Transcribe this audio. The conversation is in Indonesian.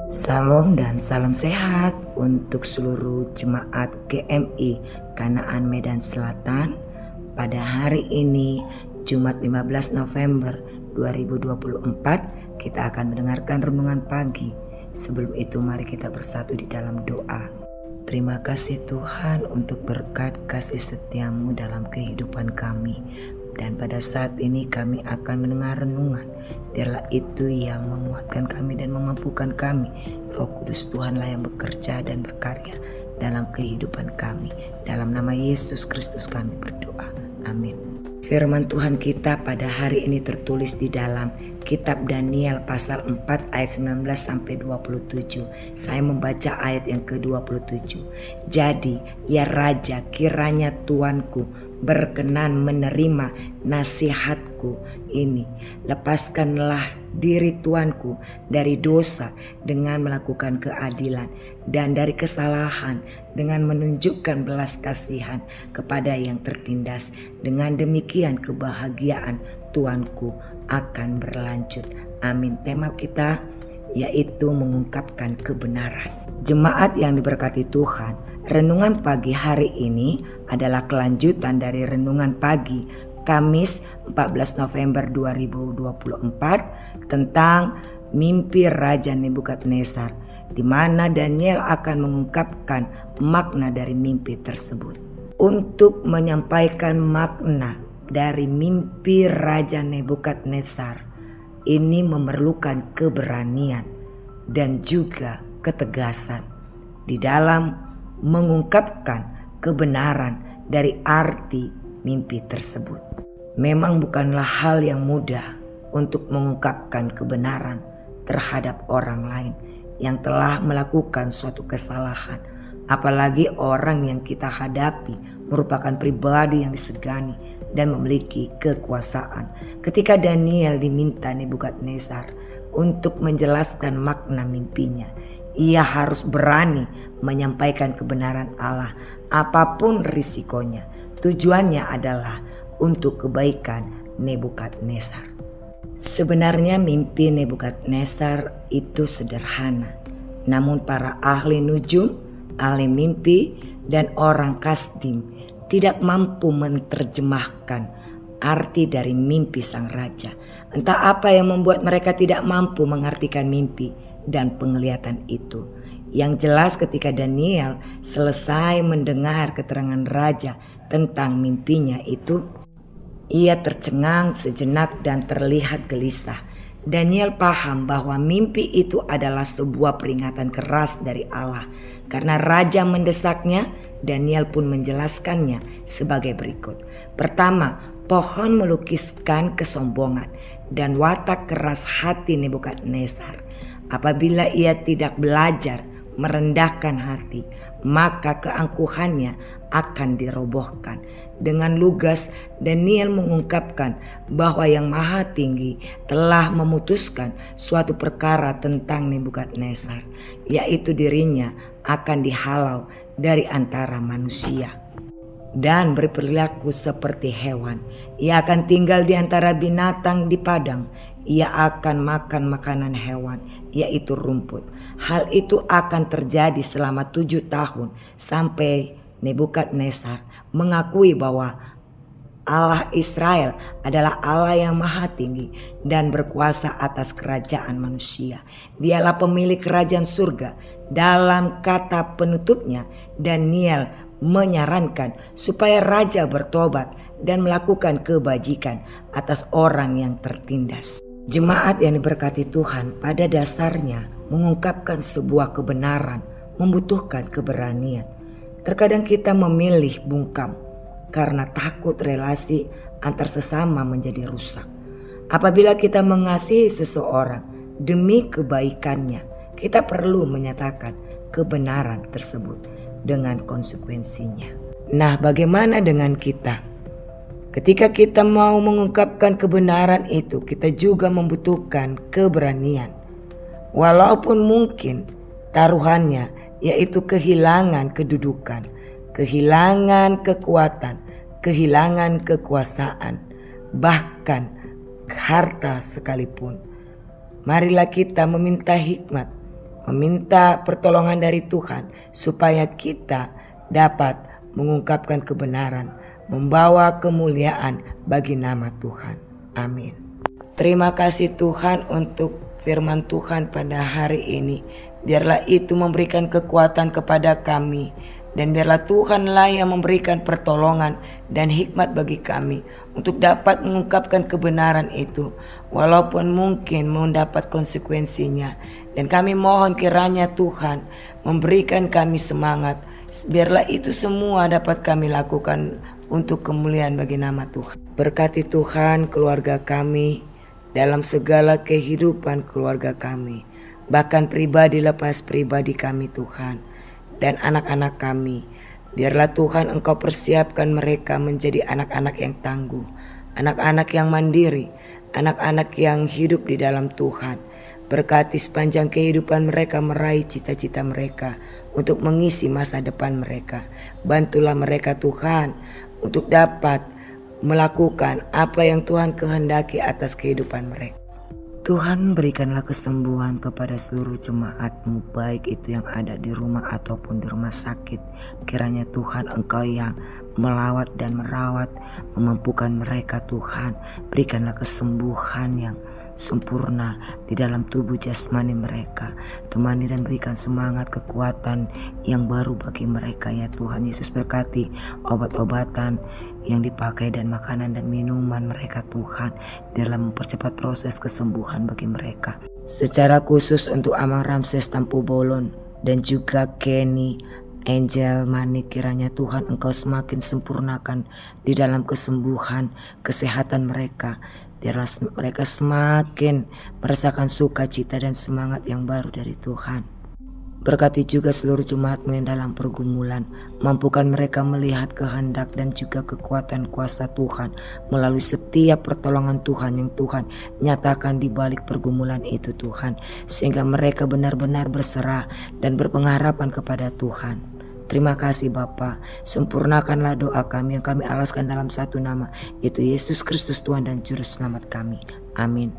Salam dan salam sehat untuk seluruh jemaat GMI Kanaan Medan Selatan. Pada hari ini Jumat 15 November 2024 kita akan mendengarkan renungan pagi. Sebelum itu mari kita bersatu di dalam doa. Terima kasih Tuhan untuk berkat kasih setiamu dalam kehidupan kami. Dan pada saat ini kami akan mendengar renungan. Biarlah itu yang menguatkan kami dan memampukan kami. Roh Kudus Tuhanlah yang bekerja dan berkarya dalam kehidupan kami. Dalam nama Yesus Kristus kami berdoa. Amin. Firman Tuhan kita pada hari ini tertulis di dalam Kitab Daniel pasal 4 ayat 19 sampai 27. Saya membaca ayat yang ke-27. Jadi, ya Raja, kiranya Tuanku berkenan menerima nasihatku ini. Lepaskanlah diri Tuanku dari dosa dengan melakukan keadilan, dan dari kesalahan dengan menunjukkan belas kasihan kepada yang tertindas. Dengan demikian kebahagiaan Tuanku akan berlanjut. Amin. Tema kita yaitu mengungkapkan kebenaran. Jemaat yang diberkati Tuhan, renungan pagi hari ini adalah kelanjutan dari renungan pagi Kamis 14 November 2024 tentang mimpi Raja Nebukadnezar, di mana Daniel akan mengungkapkan makna dari mimpi tersebut. Untuk menyampaikan makna dari mimpi Raja Nebukadnezar ini memerlukan keberanian dan juga ketegasan di dalam mengungkapkan kebenaran dari arti mimpi tersebut. Memang bukanlah hal yang mudah untuk mengungkapkan kebenaran terhadap orang lain yang telah melakukan suatu kesalahan, apalagi orang yang kita hadapi merupakan pribadi yang disegani dan memiliki kekuasaan. Ketika Daniel diminta Nebukadnezar untuk menjelaskan makna mimpinya, ia harus berani menyampaikan kebenaran Allah apapun risikonya. Tujuannya adalah untuk kebaikan Nebukadnezar. Sebenarnya mimpi Nebukadnezar itu sederhana, namun para ahli nujum, ahli mimpi, dan orang Kasdim tidak mampu menerjemahkan arti dari mimpi sang raja. Entah apa yang membuat mereka tidak mampu mengartikan mimpi dan penglihatan itu. Yang jelas ketika Daniel selesai mendengar keterangan raja tentang mimpinya itu, ia tercengang sejenak dan terlihat gelisah. Daniel paham bahwa mimpi itu adalah sebuah peringatan keras dari Allah. Karena raja mendesaknya, Daniel pun menjelaskannya sebagai berikut. Pertama, pohon melukiskan kesombongan dan watak keras hati Nebukadnezar. Apabila ia tidak belajar merendahkan hati, maka keangkuhannya akan dirobohkan. Dengan lugas Daniel mengungkapkan bahwa Yang Maha Tinggi telah memutuskan suatu perkara tentang Nebukadnezar, yaitu dirinya akan dihalau dari antara manusia dan berperilaku seperti hewan. Ia akan tinggal di antara binatang di padang. Ia akan makan makanan hewan, yaitu rumput. Hal itu akan terjadi selama 7 tahun sampai Nebukadnezar mengakui bahwa Allah Israel adalah Allah yang maha tinggi dan berkuasa atas kerajaan manusia. Dialah pemilik kerajaan surga. Dalam kata penutupnya, Daniel menyarankan supaya raja bertobat dan melakukan kebajikan atas orang yang tertindas. Jemaat yang diberkati Tuhan, pada dasarnya mengungkapkan sebuah kebenaran membutuhkan keberanian. Terkadang kita memilih bungkam karena takut relasi antar sesama menjadi rusak. Apabila kita mengasihi seseorang demi kebaikannya, kita perlu menyatakan kebenaran tersebut dengan konsekuensinya. Nah, bagaimana dengan kita? Ketika kita mau mengungkapkan kebenaran itu, kita juga membutuhkan keberanian. Walaupun mungkin taruhannya yaitu kehilangan kedudukan, kehilangan kekuatan, kehilangan kekuasaan, bahkan harta sekalipun. Marilah kita meminta hikmat, meminta pertolongan dari Tuhan supaya kita dapat mengungkapkan kebenaran, membawa kemuliaan bagi nama Tuhan. Amin. Terima kasih Tuhan untuk firman Tuhan pada hari ini. Biarlah itu memberikan kekuatan kepada kami, dan biarlah Tuhanlah yang memberikan pertolongan dan hikmat bagi kami untuk dapat mengungkapkan kebenaran itu, walaupun mungkin mendapat konsekuensinya. Dan kami mohon kiranya Tuhan memberikan kami semangat, biarlah itu semua dapat kami lakukan untuk kemuliaan bagi nama Tuhan. Berkati Tuhan keluarga kami dalam segala kehidupan keluarga kami, bahkan pribadi lepas pribadi kami Tuhan, dan anak-anak kami. Biarlah Tuhan Engkau persiapkan mereka menjadi anak-anak yang tangguh, anak-anak yang mandiri, anak-anak yang hidup di dalam Tuhan. Berkati sepanjang kehidupan mereka meraih cita-cita mereka untuk mengisi masa depan mereka. Bantulah mereka Tuhan untuk dapat melakukan apa yang Tuhan kehendaki atas kehidupan mereka. Tuhan berikanlah kesembuhan kepada seluruh jemaat-Mu, baik itu yang ada di rumah ataupun di rumah sakit. Kiranya Tuhan Engkau yang melawat dan merawat, memampukan mereka Tuhan. Berikanlah kesembuhan yang sempurna di dalam tubuh jasmani mereka. Temani dan berikan semangat, kekuatan yang baru bagi mereka ya Tuhan Yesus. Berkati obat-obatan yang dipakai dan makanan dan minuman mereka Tuhan, dalam mempercepat proses kesembuhan bagi mereka. Secara khusus untuk Amang Ramses Tampu Bolon dan juga Kenny Angel Manik, kiranya Tuhan Engkau semakin sempurnakan di dalam kesembuhan, kesehatan mereka. Biarlah mereka semakin merasakan sukacita dan semangat yang baru dari Tuhan. Berkati juga seluruh jemaat-Mu yang dalam pergumulan. Mampukan mereka melihat kehendak dan juga kekuatan kuasa Tuhan melalui setiap pertolongan Tuhan yang Tuhan nyatakan di balik pergumulan itu Tuhan. Sehingga mereka benar-benar berserah dan berpengharapan kepada Tuhan. Terima kasih Bapa, sempurnakanlah doa kami yang kami alaskan dalam satu nama, yaitu Yesus Kristus Tuhan dan Juru Selamat kami. Amin.